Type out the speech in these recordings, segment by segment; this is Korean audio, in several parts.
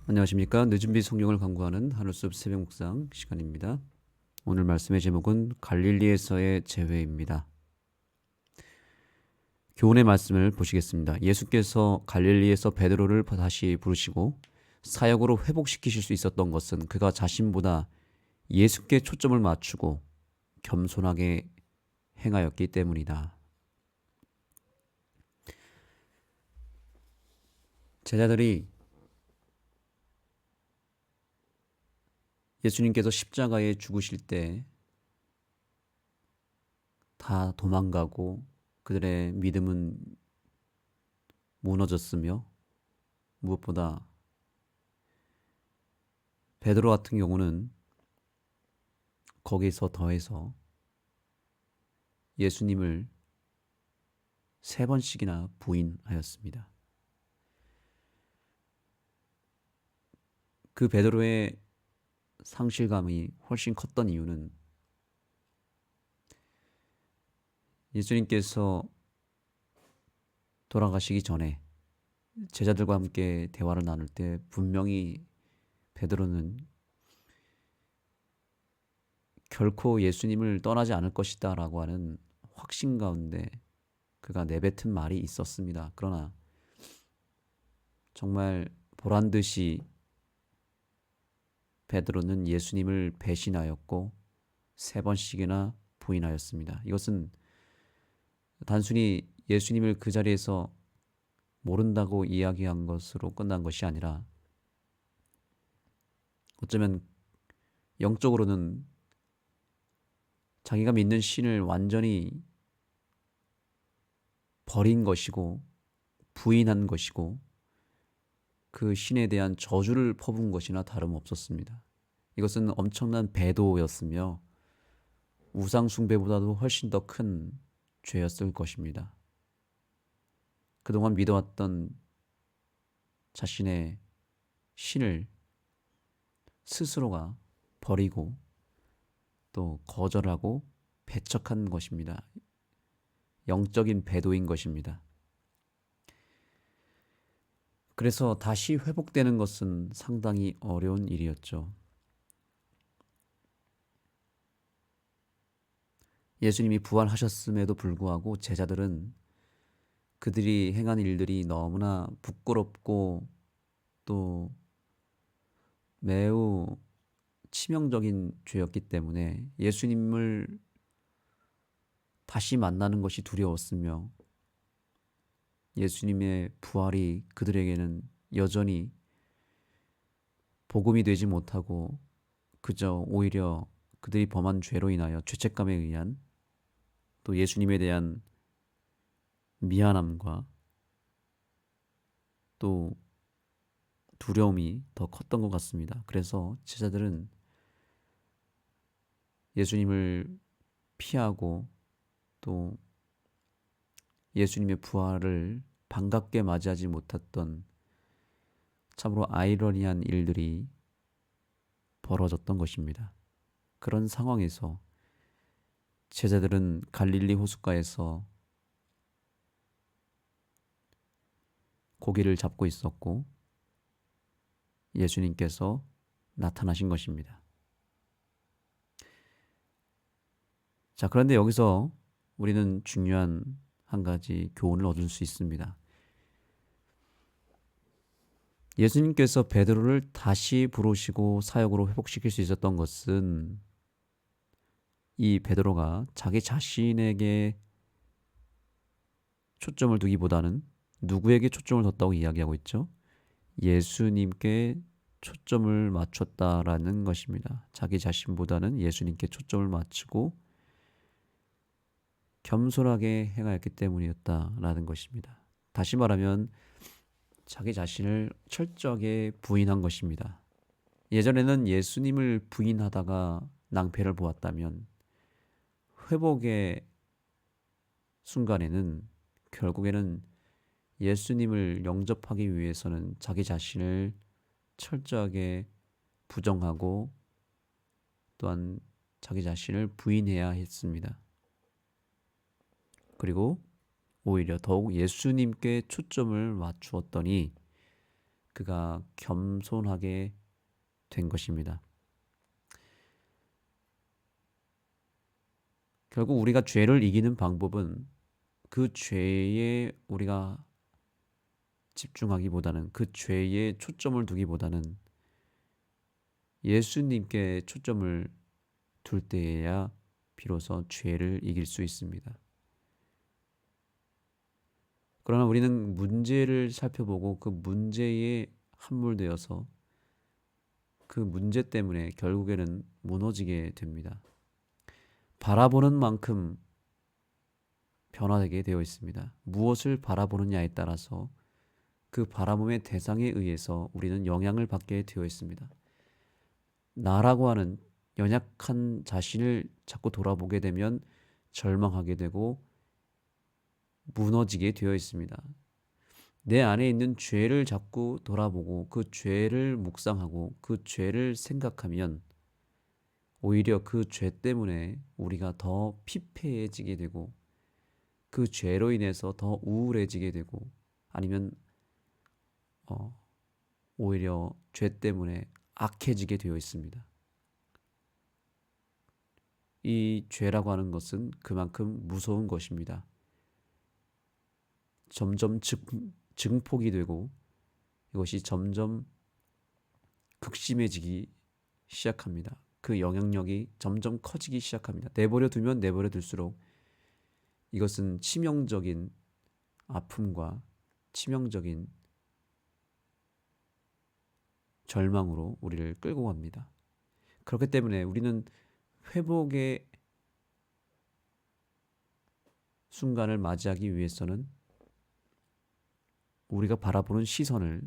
안녕하십니까. 늦은 빛 성경을 강구하는 하늘숲 새벽 묵상 시간입니다. 오늘 말씀의 제목은 갈릴리에서의 재회입니다. 교훈의 말씀을 보시겠습니다. 예수께서 갈릴리에서 베드로를 다시 부르시고 사역으로 회복시키실 수 있었던 것은 그가 자신보다 예수께 초점을 맞추고 겸손하게 행하였기 때문이다. 제자들이 예수님께서 십자가에 죽으실 때 다 도망가고 그들의 믿음은 무너졌으며 무엇보다 베드로 같은 경우는 거기서 더해서 예수님을 3번씩이나 부인하였습니다. 그 베드로의 상실감이 훨씬 컸던 이유는 예수님께서 돌아가시기 전에 제자들과 함께 대화를 나눌 때 분명히 베드로는 결코 예수님을 떠나지 않을 것이다 라고 하는 확신 가운데 그가 내뱉은 말이 있었습니다. 그러나 정말 보란듯이 베드로는 예수님을 배신하였고 3번씩이나 부인하였습니다. 이것은 단순히 예수님을 그 자리에서 모른다고 이야기한 것으로 끝난 것이 아니라 어쩌면 영적으로는 자기가 믿는 신을 완전히 버린 것이고 부인한 것이고 그 신에 대한 저주를 퍼부은 것이나 다름없었습니다. 이것은 엄청난 배도였으며 우상 숭배보다도 훨씬 더 큰 죄였을 것입니다. 그동안 믿어왔던 자신의 신을 스스로가 버리고 또 거절하고 배척한 것입니다. 영적인 배도인 것입니다. 그래서 다시 회복되는 것은 상당히 어려운 일이었죠. 예수님이 부활하셨음에도 불구하고 제자들은 그들이 행한 일들이 너무나 부끄럽고 또 매우 치명적인 죄였기 때문에 예수님을 다시 만나는 것이 두려웠으며 예수님의 부활이 그들에게는 여전히 복음이 되지 못하고 그저 오히려 그들이 범한 죄로 인하여 죄책감에 의한 또 예수님에 대한 미안함과 또 두려움이 더 컸던 것 같습니다. 그래서 제자들은 예수님을 피하고 또 예수님의 부활을 반갑게 맞이하지 못했던 참으로 아이러니한 일들이 벌어졌던 것입니다. 그런 상황에서 제자들은 갈릴리 호숫가에서 고기를 잡고 있었고 예수님께서 나타나신 것입니다. 자, 그런데 여기서 우리는 중요한 한 가지 교훈을 얻을 수 있습니다. 예수님께서 베드로를 다시 부르시고 사역으로 회복시킬 수 있었던 것은 이 베드로가 자기 자신에게 초점을 두기보다는 누구에게 초점을 뒀다고 이야기하고 있죠? 예수님께 초점을 맞췄다라는 것입니다. 자기 자신보다는 예수님께 초점을 맞추고 겸손하게 행하였기 때문이었다라는 것입니다. 다시 말하면 자기 자신을 철저하게 부인한 것입니다. 예전에는 예수님을 부인하다가 낭패를 보았다면 회복의 순간에는 결국에는 예수님을 영접하기 위해서는 자기 자신을 철저하게 부정하고 또한 자기 자신을 부인해야 했습니다. 그리고 오히려 더욱 예수님께 초점을 맞추었더니 그가 겸손하게 된 것입니다. 결국 우리가 죄를 이기는 방법은 그 죄에 우리가 집중하기보다는, 그 죄에 초점을 두기보다는 예수님께 초점을 둘 때에야 비로소 죄를 이길 수 있습니다. 그러나 우리는 문제를 살펴보고 그 문제에 함몰되어서 그 문제 때문에 결국에는 무너지게 됩니다. 바라보는 만큼 변화되게 되어 있습니다. 무엇을 바라보느냐에 따라서 그 바라봄의 대상에 의해서 우리는 영향을 받게 되어 있습니다. 나라고 하는 연약한 자신을 자꾸 돌아보게 되면 절망하게 되고 무너지게 되어 있습니다. 내 안에 있는 죄를 자꾸 돌아보고 그 죄를 묵상하고 그 죄를 생각하면 오히려 그 죄 때문에 우리가 더 피폐해지게 되고 그 죄로 인해서 더 우울해지게 되고 아니면 오히려 죄 때문에 악해지게 되어 있습니다. 이 죄라고 하는 것은 그만큼 무서운 것입니다. 점점 증폭이 되고 이것이 점점 극심해지기 시작합니다. 그 영향력이 점점 커지기 시작합니다. 내버려 두면 내버려 둘수록 이것은 치명적인 아픔과 치명적인 절망으로 우리를 끌고 갑니다. 그렇기 때문에 우리는 회복의 순간을 맞이하기 위해서는 우리가 바라보는 시선을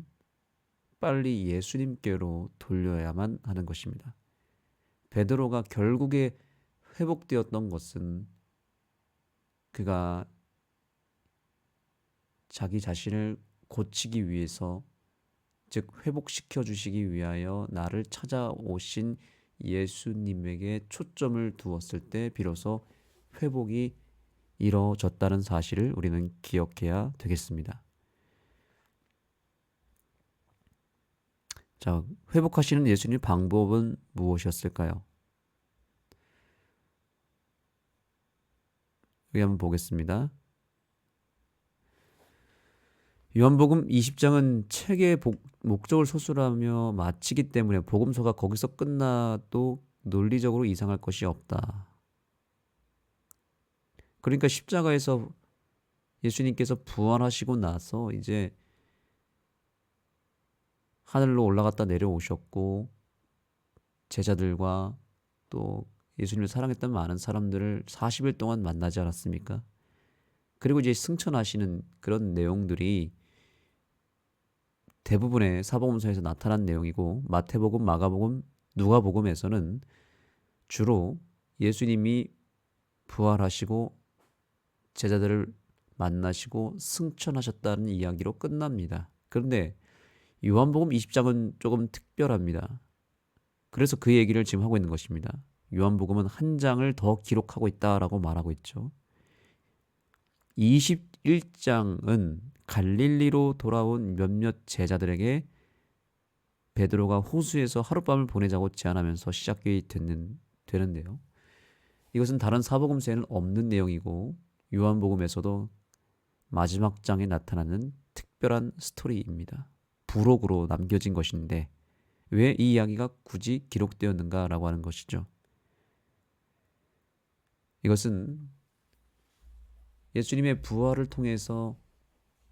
빨리 예수님께로 돌려야만 하는 것입니다. 베드로가 결국에 회복되었던 것은 그가 자기 자신을 고치기 위해서, 즉 회복시켜 주시기 위하여 나를 찾아오신 예수님에게 초점을 두었을 때 비로소 회복이 이루어졌다는 사실을 우리는 기억해야 되겠습니다. 자, 회복하시는 예수님의 방법은 무엇이었을까요? 여기 한번 보겠습니다. 요한복음 20장은 책의 목적을 서술하며 마치기 때문에 복음서가 거기서 끝나도 논리적으로 이상할 것이 없다. 그러니까 십자가에서 예수님께서 부활하시고 나서 이제 하늘로 올라갔다 내려오셨고 제자들과 또 예수님을 사랑했던 많은 사람들을 40일 동안 만나지 않았습니까? 그리고 이제 승천하시는 그런 내용들이 대부분의 사복음서에서 나타난 내용이고 마태복음, 마가복음, 누가복음에서는 주로 예수님이 부활하시고 제자들을 만나시고 승천하셨다는 이야기로 끝납니다. 그런데 요한복음 20장은 조금 특별합니다. 그래서 그 얘기를 지금 하고 있는 것입니다. 요한복음은 한 장을 더 기록하고 있다라고 말하고 있죠. 21장은 갈릴리로 돌아온 몇몇 제자들에게 베드로가 호수에서 하룻밤을 보내자고 제안하면서 시작이 되는데요. 이것은 다른 사복음서에는 없는 내용이고 요한복음에서도 마지막 장에 나타나는 특별한 스토리입니다. 부록으로 남겨진 것인데 왜 이 이야기가 굳이 기록되었는가라고 하는 것이죠. 이것은 예수님의 부활을 통해서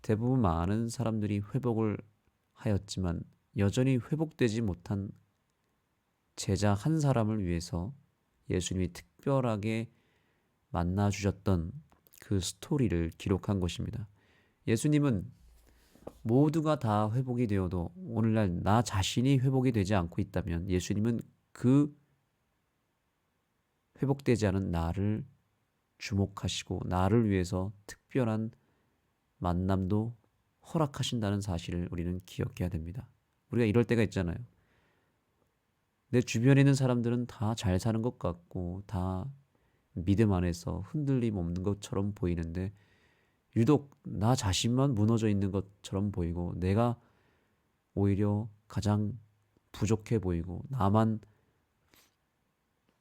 대부분 많은 사람들이 회복을 하였지만 여전히 회복되지 못한 제자 한 사람을 위해서 예수님이 특별하게 만나 주셨던 그 스토리를 기록한 것입니다. 예수님은 모두가 다 회복이 되어도 오늘날 나 자신이 회복이 되지 않고 있다면 예수님은 그 회복되지 않은 나를 주목하시고 나를 위해서 특별한 만남도 허락하신다는 사실을 우리는 기억해야 됩니다. 우리가 이럴 때가 있잖아요. 내 주변에 있는 사람들은 다 잘 사는 것 같고 다 믿음 안에서 흔들림 없는 것처럼 보이는데 유독 나 자신만 무너져 있는 것처럼 보이고 내가 오히려 가장 부족해 보이고 나만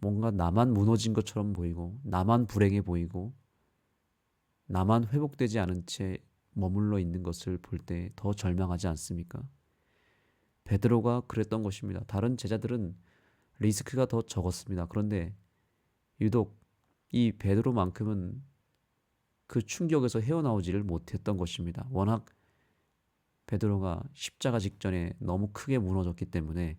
무너진 것처럼 보이고 나만 불행해 보이고 나만 회복되지 않은 채 머물러 있는 것을 볼 때 더 절망하지 않습니까? 베드로가 그랬던 것입니다. 다른 제자들은 리스크가 더 적었습니다. 그런데 유독 이 베드로만큼은 그 충격에서 헤어나오지를 못했던 것입니다. 워낙 베드로가 십자가 직전에 너무 크게 무너졌기 때문에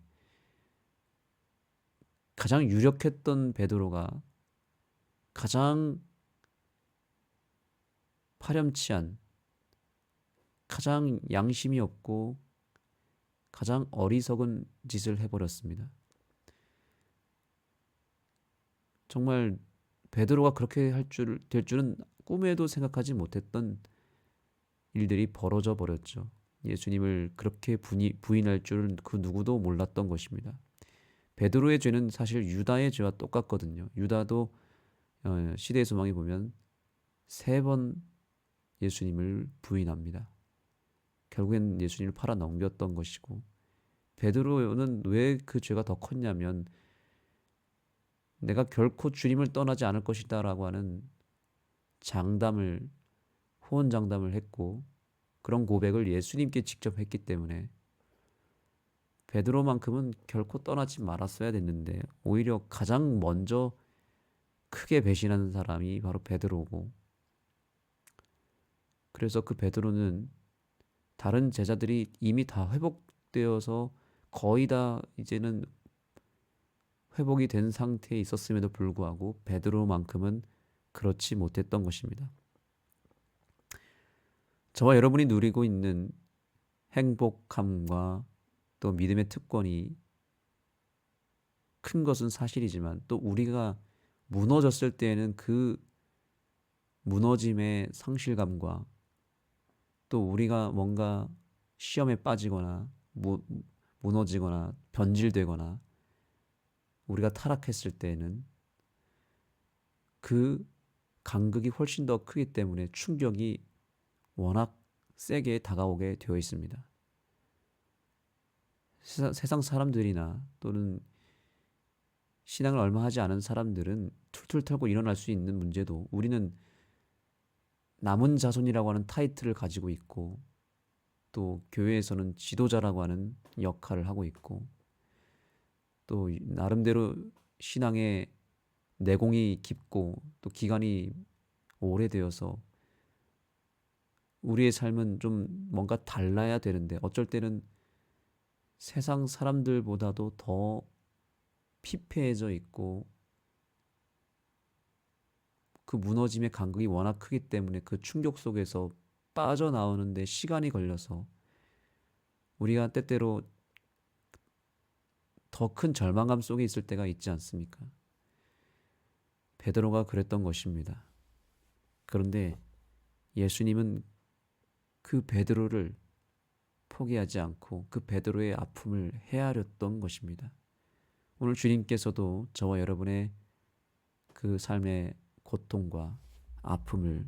가장 유력했던 베드로가 가장 파렴치한, 가장 양심이 없고 가장 어리석은 짓을 해버렸습니다. 정말 베드로가 그렇게 될 줄은 꿈에도 생각하지 못했던 일들이 벌어져 버렸죠. 예수님을 그렇게 부인할 줄은 그 누구도 몰랐던 것입니다. 베드로의 죄는 사실 유다의 죄와 똑같거든요. 유다도 시대의 소망에 보면 3번 예수님을 부인합니다. 결국엔 예수님을 팔아 넘겼던 것이고, 베드로는 왜 그 죄가 더 컸냐면 내가 결코 주님을 떠나지 않을 것이다 라고 하는 호언장담을 했고, 그런 고백을 예수님께 직접 했기 때문에 베드로만큼은 결코 떠나지 말았어야 됐는데 오히려 가장 먼저 크게 배신하는 사람이 바로 베드로고, 그래서 그 베드로는 다른 제자들이 이미 다 회복되어서 거의 다 이제는 회복이 된 상태에 있었음에도 불구하고 베드로만큼은 그렇지 못했던 것입니다. 저와 여러분이 누리고 있는 행복함과 또 믿음의 특권이 큰 것은 사실이지만, 또 우리가 무너졌을 때에는 그 무너짐의 상실감과 또 우리가 뭔가 시험에 빠지거나 무너지거나 변질되거나 우리가 타락했을 때에는 그 간극이 훨씬 더 크기 때문에 충격이 워낙 세게 다가오게 되어 있습니다. 세상 사람들이나 또는 신앙을 얼마 하지 않은 사람들은 툴툴 털고 일어날 수 있는 문제도, 우리는 남은 자손이라고 하는 타이틀을 가지고 있고 또 교회에서는 지도자라고 하는 역할을 하고 있고 또 나름대로 신앙의 내공이 깊고 또 기간이 오래되어서 우리의 삶은 좀 뭔가 달라야 되는데, 어쩔 때는 세상 사람들보다도 더 피폐해져 있고 그 무너짐의 간극이 워낙 크기 때문에 그 충격 속에서 빠져나오는데 시간이 걸려서 우리가 때때로 더 큰 절망감 속에 있을 때가 있지 않습니까? 베드로가 그랬던 것입니다. 그런데 예수님은 그 베드로를 포기하지 않고 그 베드로의 아픔을 헤아렸던 것입니다. 오늘 주님께서도 저와 여러분의 그 삶의 고통과 아픔을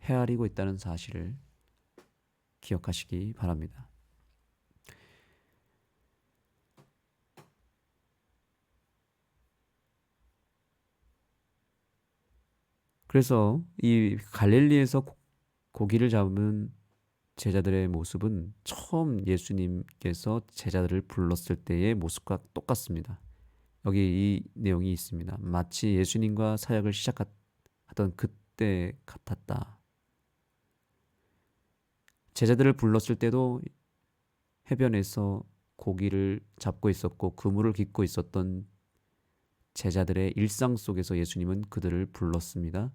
헤아리고 있다는 사실을 기억하시기 바랍니다. 그래서 이 갈릴리에서 고기를 잡은 제자들의 모습은 처음 예수님께서 제자들을 불렀을 때의 모습과 똑같습니다. 여기 이 내용이 있습니다. 마치 예수님과 사역을 시작하던 그때 같았다. 제자들을 불렀을 때도 해변에서 고기를 잡고 있었고 그물을 깃고 있었던 제자들의 일상 속에서 예수님은 그들을 불렀습니다.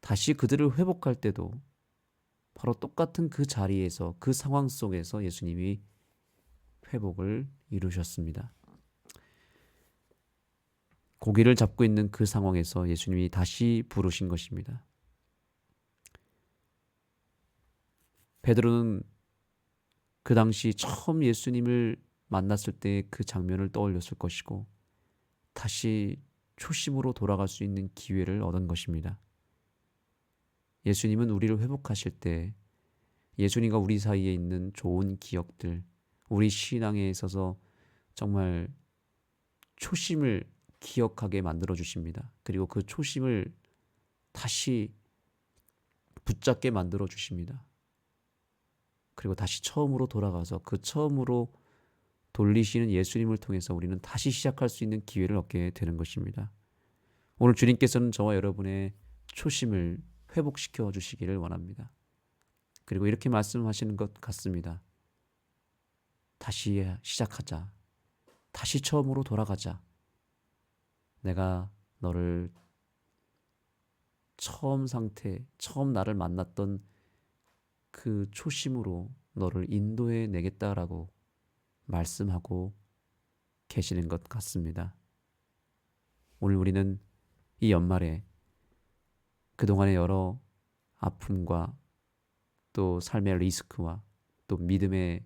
다시 그들을 회복할 때도 바로 똑같은 그 자리에서, 그 상황 속에서 예수님이 회복을 이루셨습니다. 고기를 잡고 있는 그 상황에서 예수님이 다시 부르신 것입니다. 베드로는 그 당시 처음 예수님을 만났을 때 그 장면을 떠올렸을 것이고 다시 초심으로 돌아갈 수 있는 기회를 얻은 것입니다. 예수님은 우리를 회복하실 때 예수님과 우리 사이에 있는 좋은 기억들, 우리 신앙에 있어서 정말 초심을 기억하게 만들어 주십니다. 그리고 그 초심을 다시 붙잡게 만들어 주십니다. 그리고 다시 처음으로 돌아가서 그 처음으로 돌리시는 예수님을 통해서 우리는 다시 시작할 수 있는 기회를 얻게 되는 것입니다. 오늘 주님께서는 저와 여러분의 초심을 회복시켜 주시기를 원합니다. 그리고 이렇게 말씀하시는 것 같습니다. 다시 시작하자. 다시 처음으로 돌아가자. 내가 너를 처음 나를 만났던 그 초심으로 너를 인도해 내겠다라고 말씀하고 계시는 것 같습니다. 오늘 우리는 이 연말에 그동안의 여러 아픔과 또 삶의 리스크와 또 믿음의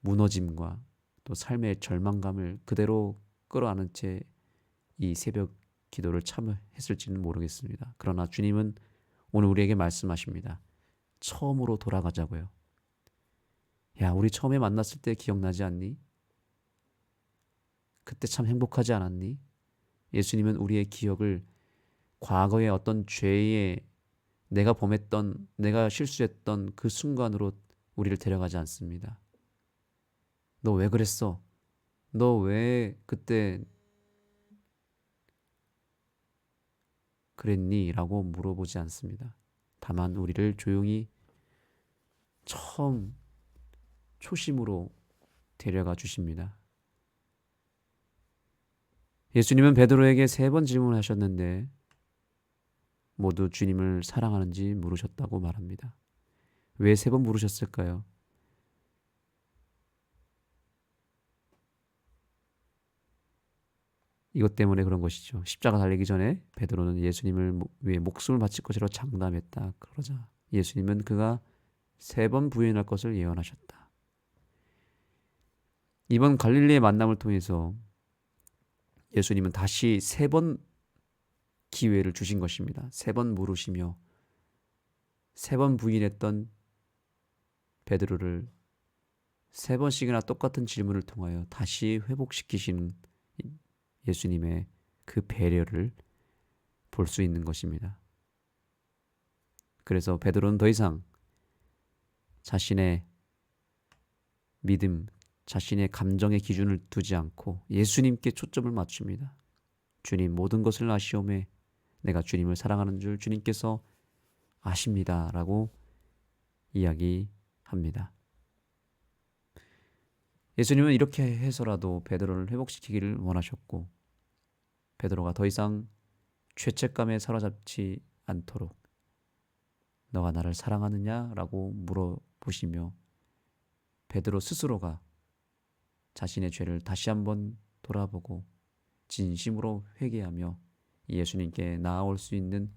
무너짐과 또 삶의 절망감을 그대로 끌어안은 채 이 새벽 기도를 참여했을지는 모르겠습니다. 그러나 주님은 오늘 우리에게 말씀하십니다. 처음으로 돌아가자고요. 야, 우리 처음에 만났을 때 기억나지 않니? 그때 참 행복하지 않았니? 예수님은 우리의 기억을 과거의 어떤 죄에 내가 실수했던 그 순간으로 우리를 데려가지 않습니다. 너 왜 그랬어? 너 왜 그때 그랬니? 라고 물어보지 않습니다. 다만 우리를 조용히 처음 초심으로 데려가 주십니다. 예수님은 베드로에게 3번 질문하셨는데 모두 주님을 사랑하는지 물으셨다고 말합니다. 왜 3번 물으셨을까요? 이것 때문에 그런 것이죠. 십자가 달리기 전에 베드로는 예수님을 위해 목숨을 바칠 것이라고 장담했다. 그러자 예수님은 그가 3번 부인할 것을 예언하셨다. 이번 갈릴리의 만남을 통해서 예수님은 다시 3번 기회를 주신 것입니다. 3번 물으시며 3번 부인했던 베드로를 3번씩이나 똑같은 질문을 통하여 다시 회복시키신 예수님의 그 배려를 볼 수 있는 것입니다. 그래서 베드로는 더 이상 자신의 믿음, 자신의 감정의 기준을 두지 않고 예수님께 초점을 맞춥니다. 주님, 모든 것을 아시오매 내가 주님을 사랑하는 줄 주님께서 아십니다. 라고 이야기합니다. 예수님은 이렇게 해서라도 베드로를 회복시키기를 원하셨고 베드로가 더 이상 죄책감에 사로잡지 않도록 너가 나를 사랑하느냐? 라고 물어보시며 베드로 스스로가 자신의 죄를 다시 한번 돌아보고 진심으로 회개하며 예수님께 나아올 수 있는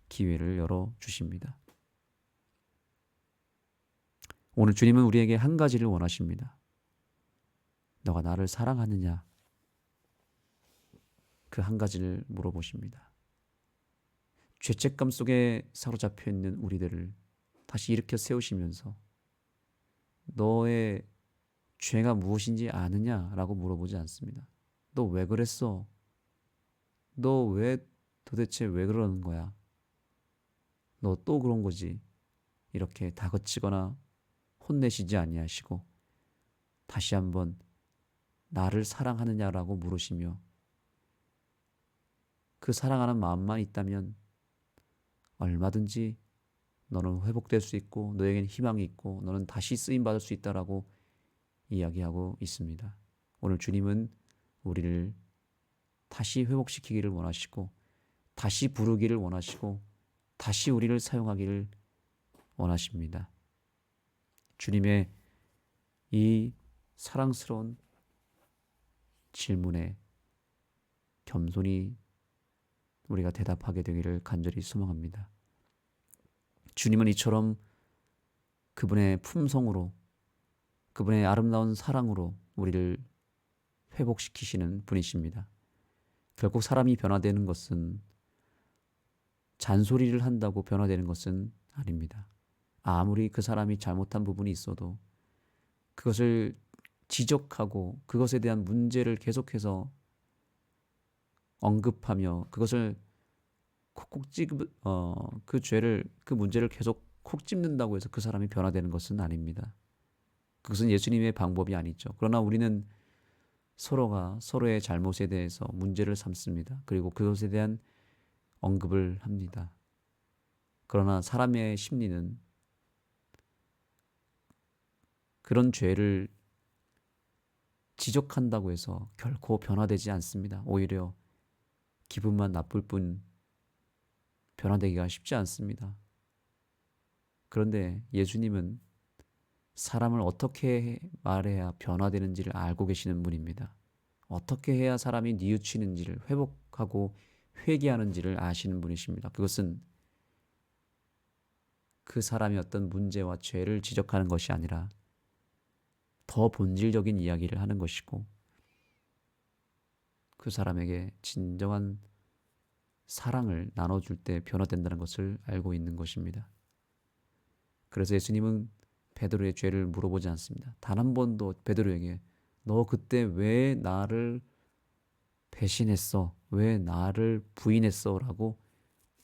기회를 열어주십니다. 오늘 주님은 우리에게 한 가지를 원하십니다. 너가 나를 사랑하느냐? 그 한 가지를 물어보십니다. 죄책감 속에 사로잡혀 있는 우리들을 다시 일으켜 세우시면서 너의 죄가 무엇인지 아느냐라고 물어보지 않습니다. 너 왜 그랬어? 너 도대체 왜 그러는 거야? 너 또 그런 거지? 이렇게 다그치거나 혼내시지 아니하시고 다시 한번 나를 사랑하느냐라고 물으시며 그 사랑하는 마음만 있다면 얼마든지 너는 회복될 수 있고 너에겐 희망이 있고 너는 다시 쓰임받을 수 있다라고 이야기하고 있습니다. 오늘 주님은 우리를 다시 회복시키기를 원하시고 다시 부르기를 원하시고 다시 우리를 사용하기를 원하십니다. 주님의 이 사랑스러운 질문에 겸손히 우리가 대답하게 되기를 간절히 소망합니다. 주님은 이처럼 그분의 품성으로 그분의 아름다운 사랑으로 우리를 회복시키시는 분이십니다. 결국 사람이 변화되는 것은 잔소리를 한다고 변화되는 것은 아닙니다. 아무리 그 사람이 잘못한 부분이 있어도 그것을 지적하고 그것에 대한 문제를 계속해서 언급하며 그것을 그 죄를, 그 문제를 계속 콕 집는다고 해서 그 사람이 변화되는 것은 아닙니다. 그것은 예수님의 방법이 아니죠. 그러나 우리는 서로가 서로의 잘못에 대해서 문제를 삼습니다. 그리고 그것에 대한 언급을 합니다. 그러나 사람의 심리는 그런 죄를 지적한다고 해서 결코 변화되지 않습니다. 오히려 기분만 나쁠 뿐 변화되기가 쉽지 않습니다. 그런데 예수님은 사람을 어떻게 말해야 변화되는지를 알고 계시는 분입니다. 어떻게 해야 사람이 뉘우치는지를, 회복하고 회개하는지를 아시는 분이십니다. 그것은 그 사람이 어떤 문제와 죄를 지적하는 것이 아니라 더 본질적인 이야기를 하는 것이고, 그 사람에게 진정한 사랑을 나눠줄 때 변화된다는 것을 알고 있는 것입니다. 그래서 예수님은 베드로의 죄를 물어보지 않습니다. 단 한 번도 베드로에게 너 그때 왜 나를 배신했어? 왜 나를 부인했어? 라고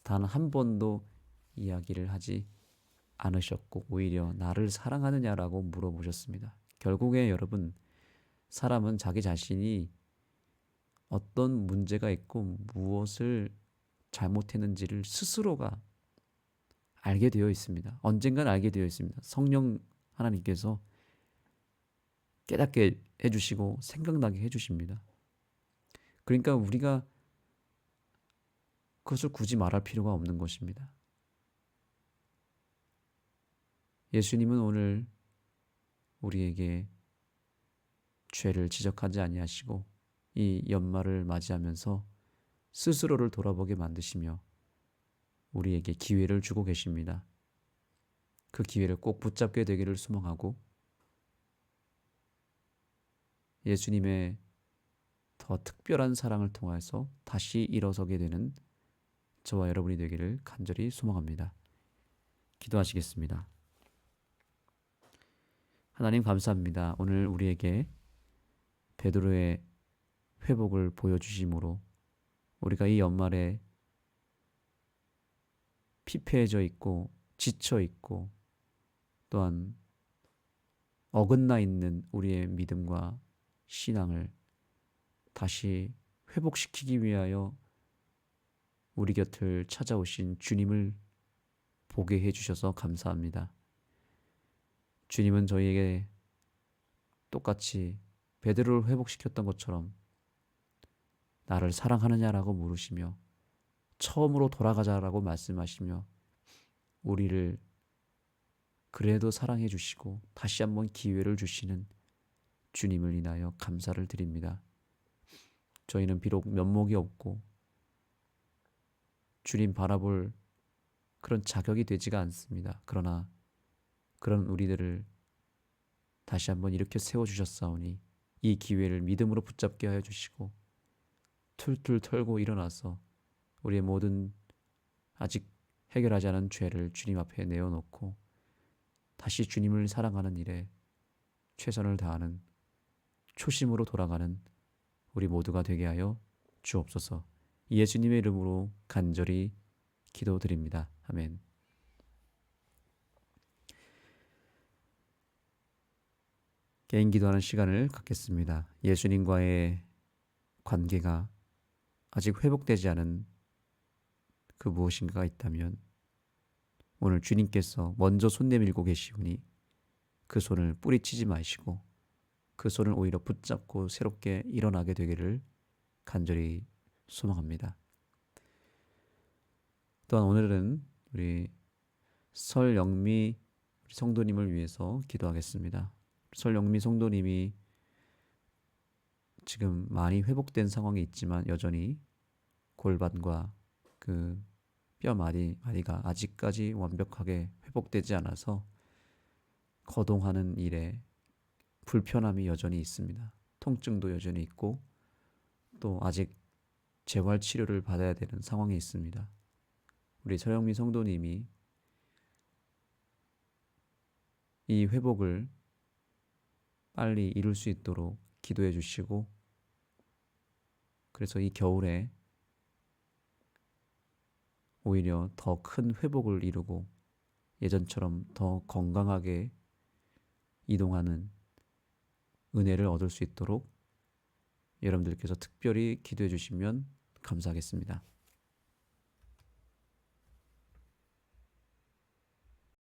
단 한 번도 이야기를 하지 않으셨고, 오히려 나를 사랑하느냐라고 물어보셨습니다. 결국에 여러분, 사람은 자기 자신이 어떤 문제가 있고 무엇을 잘못했는지를 스스로가 알게 되어 있습니다. 언젠간 알게 되어 있습니다. 성령 하나님께서 깨닫게 해주시고 생각나게 해주십니다. 그러니까 우리가 그것을 굳이 말할 필요가 없는 것입니다. 예수님은 오늘 우리에게 죄를 지적하지 아니하시고 이 연말을 맞이하면서 스스로를 돌아보게 만드시며 우리에게 기회를 주고 계십니다. 그 기회를 꼭 붙잡게 되기를 소망하고 예수님의 더 특별한 사랑을 통해서 다시 일어서게 되는 저와 여러분이 되기를 간절히 소망합니다. 기도하시겠습니다. 하나님 감사합니다. 오늘 우리에게 베드로의 회복을 보여주심으로 우리가 이 연말에 피폐해져 있고 지쳐 있고 또한 어긋나 있는 우리의 믿음과 신앙을 다시 회복시키기 위하여 우리 곁을 찾아오신 주님을 보게 해주셔서 감사합니다. 주님은 저희에게 똑같이 베드로를 회복시켰던 것처럼 나를 사랑하느냐라고 물으시며 처음으로 돌아가자라고 말씀하시며 우리를 그래도 사랑해 주시고 다시 한번 기회를 주시는 주님을 인하여 감사를 드립니다. 저희는 비록 면목이 없고 주님 바라볼 그런 자격이 되지가 않습니다. 그러나 그런 우리들을 다시 한번 이렇게 세워주셨사오니 이 기회를 믿음으로 붙잡게 하여 주시고 툴툴 털고 일어나서 우리의 모든 아직 해결하지 않은 죄를 주님 앞에 내어놓고 다시 주님을 사랑하는 일에 최선을 다하는 초심으로 돌아가는 우리 모두가 되게 하여 주옵소서. 예수님의 이름으로 간절히 기도드립니다. 아멘. 개인 기도하는 시간을 갖겠습니다. 예수님과의 관계가 아직 회복되지 않은 그 무엇인가가 있다면 오늘 주님께서 먼저 손 내밀고 계시오니 그 손을 뿌리치지 마시고 그 손을 오히려 붙잡고 새롭게 일어나게 되기를 간절히 소망합니다. 또한 오늘은 우리 설영미 성도님을 위해서 기도하겠습니다. 설영미 성도님이 지금 많이 회복된 상황이 있지만 여전히 골반과 그 뼈 마디가 아직까지 완벽하게 회복되지 않아서 거동하는 일에 불편함이 여전히 있습니다. 통증도 여전히 있고 또 아직 재활 치료를 받아야 되는 상황에 있습니다. 우리 서영미 성도님이 이 회복을 빨리 이룰 수 있도록 기도해 주시고, 그래서 이 겨울에 오히려 더 큰 회복을 이루고 예전처럼 더 건강하게 이동하는 은혜를 얻을 수 있도록 여러분들께서 특별히 기도해 주시면 감사하겠습니다.